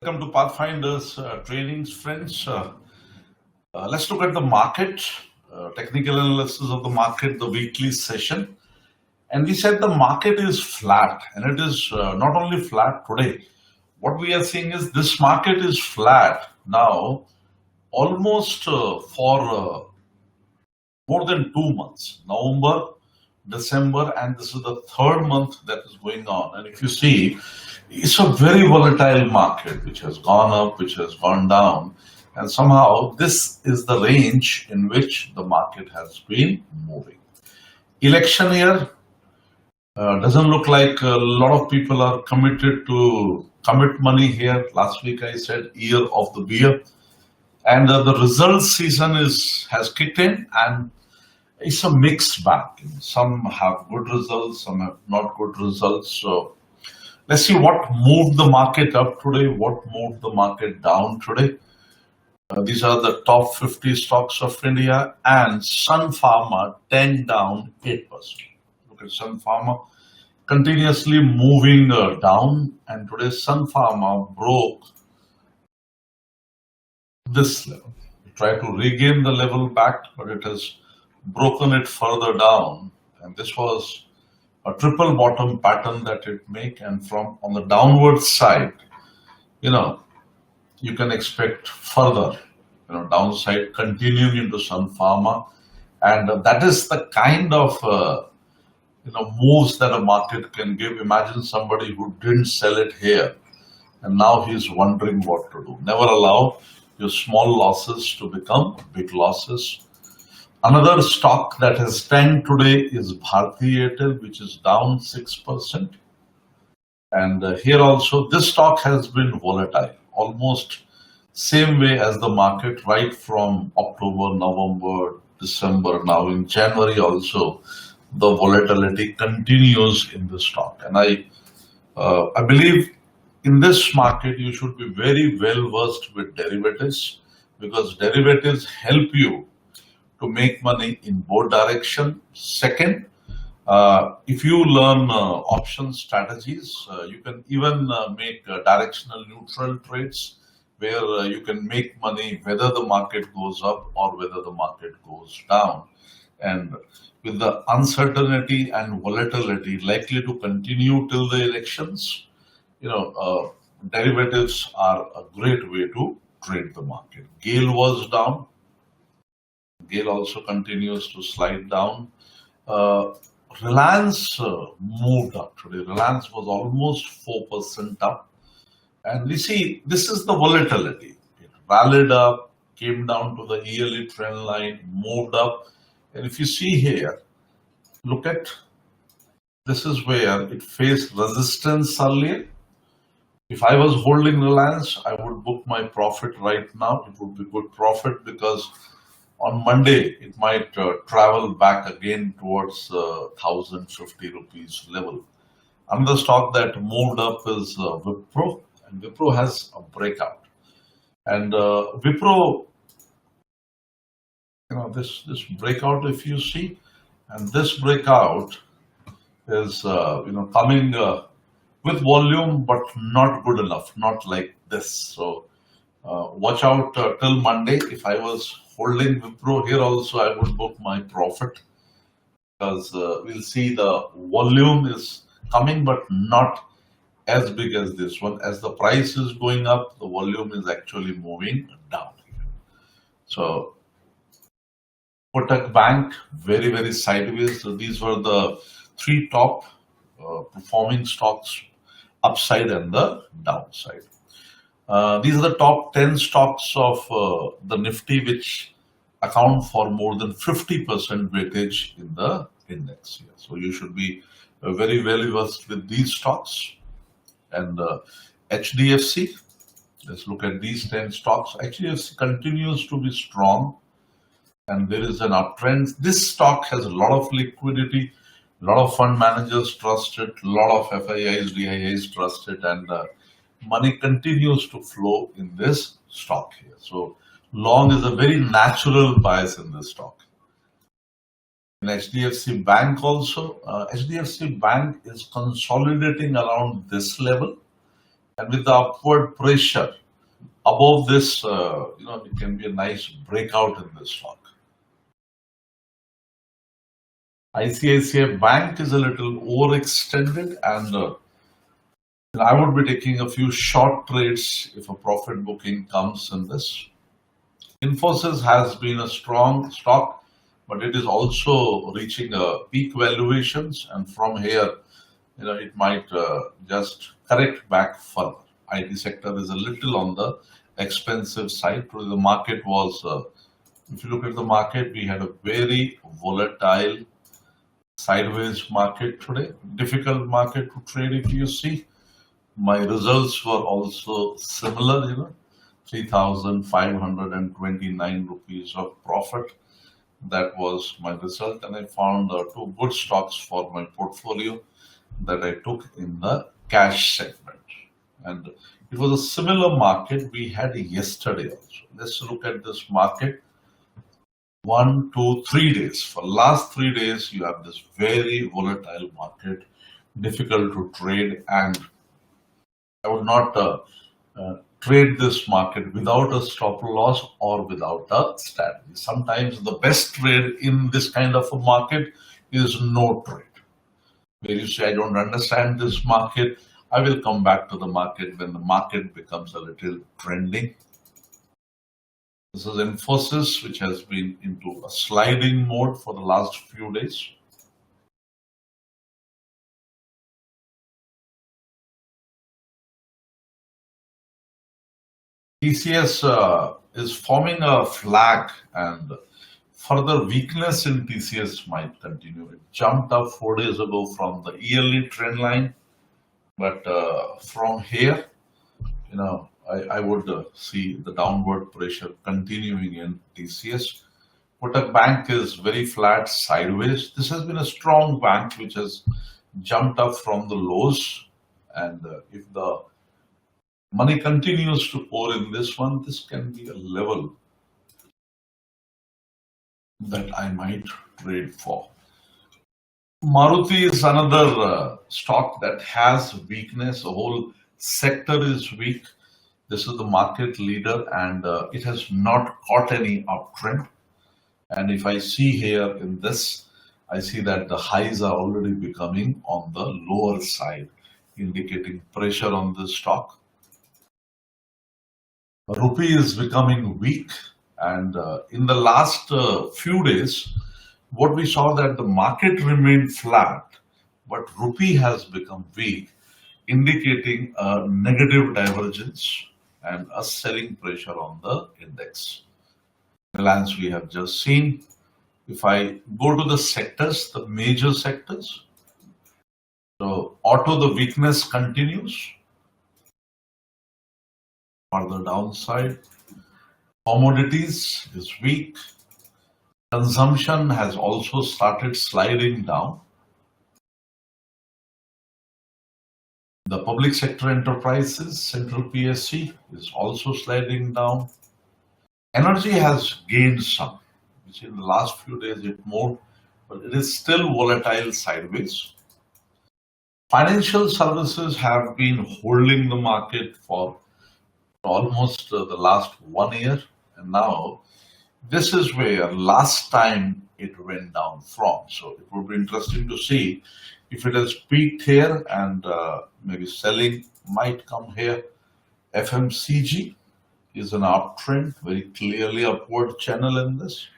Welcome to Pathfinders trainings, friends. Let's look at the market, technical analysis of the market, the weekly session. And we said the market is flat, and it is not only flat today. What we are seeing is this market is flat now almost for more than 2 months, November, December, and this is the third month that is going on. And if you see, it's a very volatile market, which has gone up, which has gone down, and somehow this is the range in which the market has been moving. Election year doesn't look like a lot of people are committed to commit money here. Last week I said year of the beer, and the results season has kicked in, and it's a mixed bag. Some have good results, some have not good results. So let's see what moved the market up today, what moved the market down today. These are the top 50 stocks of India, and Sun Pharma 10 down 8%. Look at Sun Pharma continuously moving down, and today Sun Pharma broke this level. It tried to regain the level back, but it has broken it further down, and this was a triple bottom pattern that it make, and from on the downward side, you can expect further downside continuing into Sun Pharma, and that is the kind of moves that a market can give. Imagine somebody who didn't sell it here and now he's wondering what to do. Never allow your small losses to become big losses. Another stock that has tanked today is Bharti Airtel, which is down 6%. And here also, this stock has been volatile, almost same way as the market, right from October, November, December. Now in January also, the volatility continues in the stock. And I believe in this market, you should be very well versed with derivatives, because derivatives help you to make money in both directions. Second, if you learn option strategies, you can even make directional neutral trades where you can make money whether the market goes up or whether the market goes down. And with the uncertainty and volatility likely to continue till the elections, derivatives are a great way to trade the market. GAIL was down. GAIL also continues to slide down. Reliance moved up today. Reliance was almost 4% up. And we see this is the volatility. It rallied up, came down to the yearly trend line, moved up. And if you see here, look at, this is where it faced resistance earlier. If I was holding Reliance, I would book my profit right now. It would be good profit, because on Monday, it might travel back again towards 1,050 rupees level. Another stock that moved up is Wipro, and Wipro has a breakout. And Wipro, this breakout, if you see, and this breakout is coming with volume, but not good enough, not like this. So watch out till Monday. If I was holding Wipro here also, I would book my profit, because we'll see the volume is coming, but not as big as this one. As the price is going up, the volume is actually moving down. So Kotak Bank, very, very sideways. So these were the three top performing stocks, upside and the downside. These are the top 10 stocks of the Nifty, which account for more than 50% weightage in the index here. So you should be very well versed with these stocks. And HDFC, let's look at these 10 stocks. HDFC continues to be strong, and there is an uptrend. This stock has a lot of liquidity, a lot of fund managers trust it, a lot of FIIs, DIIs trust it, and money continues to flow in this stock here. So long is a very natural bias in this stock. In HDFC Bank also, HDFC Bank is consolidating around this level, And with the upward pressure above this, it can be a nice breakout in this stock. ICICI Bank is a little overextended, and I would be taking a few short trades if a profit booking comes in this. Infosys has been a strong stock, but it is also reaching peak valuations, and from here, it might just correct back further. IT sector is a little on the expensive side. Today the market was, if you look at the market, we had a very volatile sideways market today. Difficult market to trade. If you see, my results were also similar, 3,529 rupees of profit. That was my result, and I found two good stocks for my portfolio that I took in the cash segment. And it was a similar market we had yesterday also. Let's look at this market. 1, 2, 3 days. For last 3 days, you have this very volatile market, difficult to trade, and I would not trade this market without a stop loss or without a strategy. Sometimes the best trade in this kind of a market is no trade. Where you say, I don't understand this market, I will come back to the market when the market becomes a little trending. This is Infosys, which has been into a sliding mode for the last few days. TCS is forming a flag, and further weakness in TCS might continue. It jumped up 4 days ago from the yearly trend line, but from here, I would see the downward pressure continuing in TCS. Kotak Bank is very flat sideways. This has been a strong bank which has jumped up from the lows, and if the money continues to pour in this one, this can be a level that I might trade for. Maruti is another stock that has weakness. The whole sector is weak. This is the market leader, and it has not caught any uptrend. And if I see here in this, I see that the highs are already becoming on the lower side, indicating pressure on this stock. Rupee is becoming weak, and in the last few days, what we saw that the market remained flat, but rupee has become weak, indicating a negative divergence and a selling pressure on the index. Reliance we have just seen. If I go to the sectors, the major sectors, so auto, the weakness continues. Further downside, commodities is weak. Consumption has also started sliding down. The public sector enterprises, central PSC, is also sliding down. Energy has gained some, which in the last few days it moved, but it is still volatile sideways. Financial services have been holding the market for almost the last 1 year, and now this is where last time it went down from. So it would be interesting to see if it has peaked here, and maybe selling might come here. FMCG is an uptrend, very clearly upward channel in this.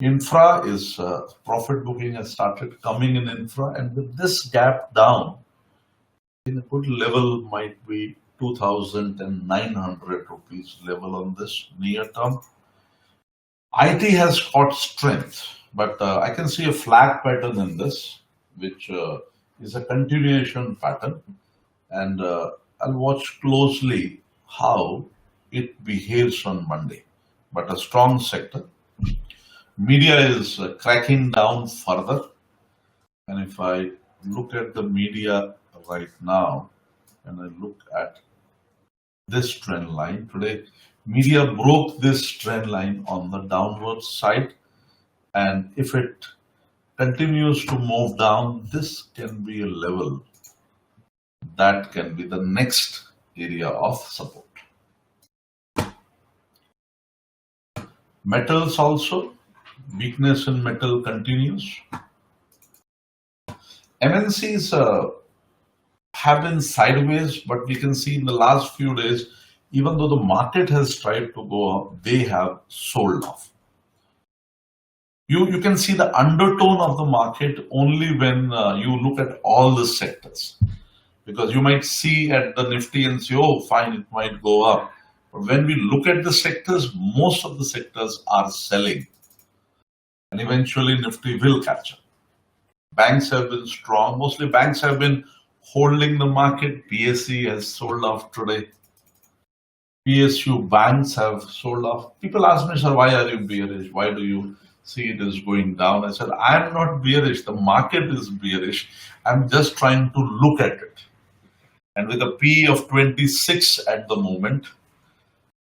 Infra is profit booking has started coming in infra, and with this gap down, in a good level might be 2,900 rupees level on this near term. IT has got strength, but I can see a flag pattern in this, which is a continuation pattern, and I'll watch closely how it behaves on Monday. But a strong sector. Media is cracking down further, and if I look at the media right now, and I look at this trend line today, media broke this trend line on the downward side, and if it continues to move down, this can be a level that can be the next area of support. Metals also, weakness in metal continues. MNCs have been sideways, but we can see in the last few days, even though the market has tried to go up, they have sold off. You can see the undertone of the market only when you look at all the sectors. Because you might see at the Nifty and say, oh, fine, it might go up. But when we look at the sectors, most of the sectors are selling. And eventually Nifty will catch up. Banks have been strong. Mostly banks have been holding the market. PSE has sold off today. PSU banks have sold off. People ask me, sir, why are you bearish? Why do you see it is going down? I said, I'm not bearish. The market is bearish. I'm just trying to look at it. And with a P of 26 at the moment,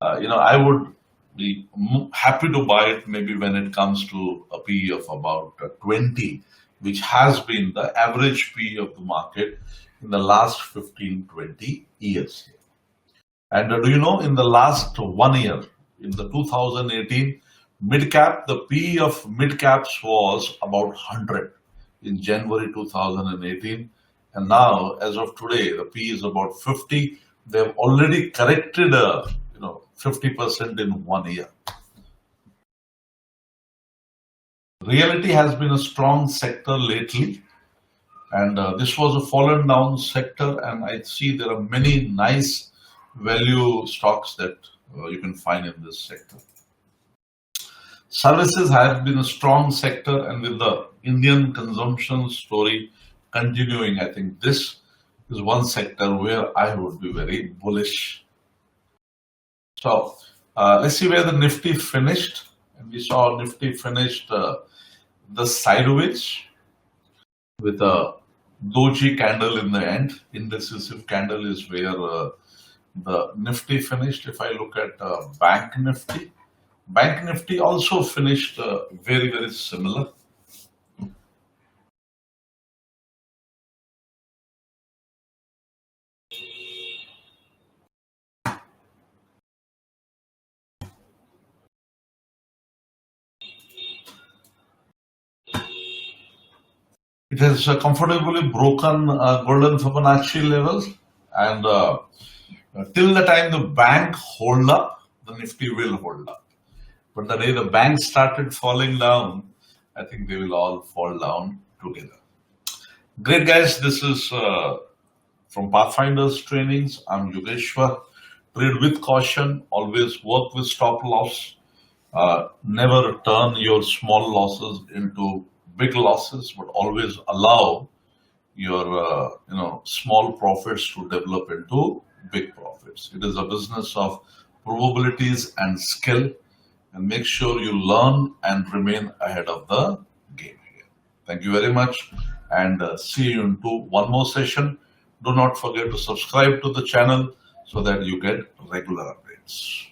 I would be happy to buy it maybe when it comes to a P of about 20, which has been the average P of the market in the last 15, 20 years. And do you know, in the last 1 year, in the 2018 mid-cap, the P of mid-caps was about 100 in January 2018. And now, as of today, the P is about 50. They've already corrected 50% in 1 year. Realty has been a strong sector lately. And this was a fallen down sector. And I see there are many nice value stocks that you can find in this sector. Services have been a strong sector, and with the Indian consumption story continuing, I think this is one sector where I would be very bullish. So let's see where the Nifty finished. And we saw Nifty finished the sideways with a doji candle in the end. Indecisive candle is where the Nifty finished. If I look at Bank Nifty also finished very, very similar. It has comfortably broken golden Fibonacci levels, and till the time the bank hold up, the Nifty will hold up. But the day the bank started falling down, I think they will all fall down together. Great, guys. This is from Pathfinders Trainings. I'm Yogeshwar. Trade with caution. Always work with stop loss. Never turn your small losses into big losses, but always allow your small profits to develop into big profits. It is a business of probabilities and skill, and make sure you learn and remain ahead of the game here. Thank you very much, and see you into one more session. Do not forget to subscribe to the channel so that you get regular updates.